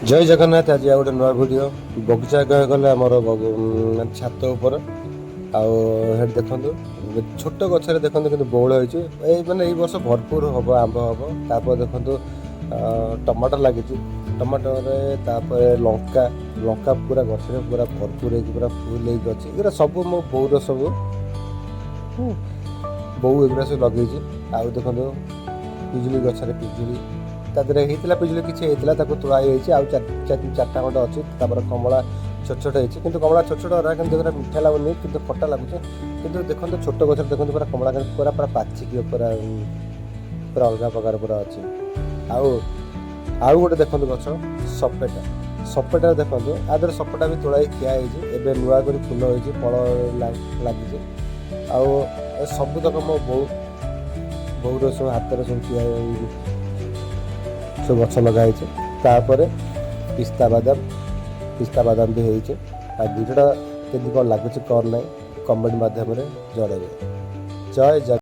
ଜୟ ଜଗନ୍ନାଥ। ଆଜି ଆଉ ଗୋଟେ ନୂଆ ଭିଡ଼ିଓ ବଗିଚା କହିବାକୁ ଗଲେ ଆମର ଛାତ ଉପରେ। ଆଉ ସେଠି ଦେଖନ୍ତୁ ଛୋଟ ଗଛରେ ଦେଖନ୍ତୁ କିନ୍ତୁ ବଉଳ ହେଇଛି। ଏଇ ବର୍ଷ ଭରପୁର ହେବ, ଆମ୍ବ ହେବ। ତାପରେ ଦେଖନ୍ତୁ ଟମାଟୋ ଲାଗିଛି, ଟମାଟୋରେ ତାପରେ ଲଙ୍କା ଲଙ୍କା ପୁରା ଗଛରେ ପୁରା ଭରପୁର ହେଇକି ପୁରା ଫୁଲ ହେଇକି ଅଛି। ଏଗୁଡ଼ା ସବୁ ମୋ ବୋଉର ସବୁ ବୋଉ ଏଗୁଡ଼ା ସବୁ ଲଗେଇଛି। ଆଉ ଦେଖନ୍ତୁ ପିଜୁଳି ଗଛରେ ପିଜୁଳି ତା ଦେହରେ ହେଇଥିଲା, ପିଜୁଳି କିଛି ହେଇଥିଲା ତାକୁ ତୋଳା ହେଇଯାଇଛି। ଆଉ ଚାରିଟା ଖଣ୍ଡେ ଅଛି। ତାପରେ କମଳା ଛୋଟ ଛୋଟ ହେଇଛି, କିନ୍ତୁ କମଳା ଛୋଟ ଛୋଟ ହେରା କିନ୍ତୁ ମିଠା ଲାଗୁନି, କିନ୍ତୁ ଖଟା ଲାଗୁଛି। କିନ୍ତୁ ଦେଖନ୍ତୁ ଛୋଟ ଗଛରେ ଦେଖନ୍ତୁ ପୁରା କମଳା ପୁରା ପୁରା ପାଚିକି ପୁରା ପୁରା ଅଲଗା ପ୍ରକାର ପୁରା ଅଛି। ଆଉ ଗୋଟେ ଦେଖନ୍ତୁ ଗଛ ସପେଟା। ସପେଟା ଦେଖନ୍ତୁ ଆ ଦେହରେ ସପେଟା ବି ତୋଳା ହେଇକି ଖିଆ ହେଇଛି। ଏବେ ନୂଆ କରି ଫୁଲ ହେଇଛି, ଫଳ ଲାଗିଛି। ଆଉ ସବୁତକ ମୋ ବୋଉର ସବୁ ହାତରେ ସବୁ ତିଆରି ହେଇଛି, ସବୁ ଗଛ ଲଗା ହେଇଛି। ତାପରେ ପିସ୍ତା ବାଦାମ ବି ହେଇଛି। ଆଉ ଭିଡ଼ିଓଟା କେମିତି କ'ଣ ଲାଗୁଛି କ'ଣ ନାହିଁ କମେଣ୍ଟ ମାଧ୍ୟମରେ ଜଣାଇବେ। ଜୟ ଜଗନ୍ନାଥ।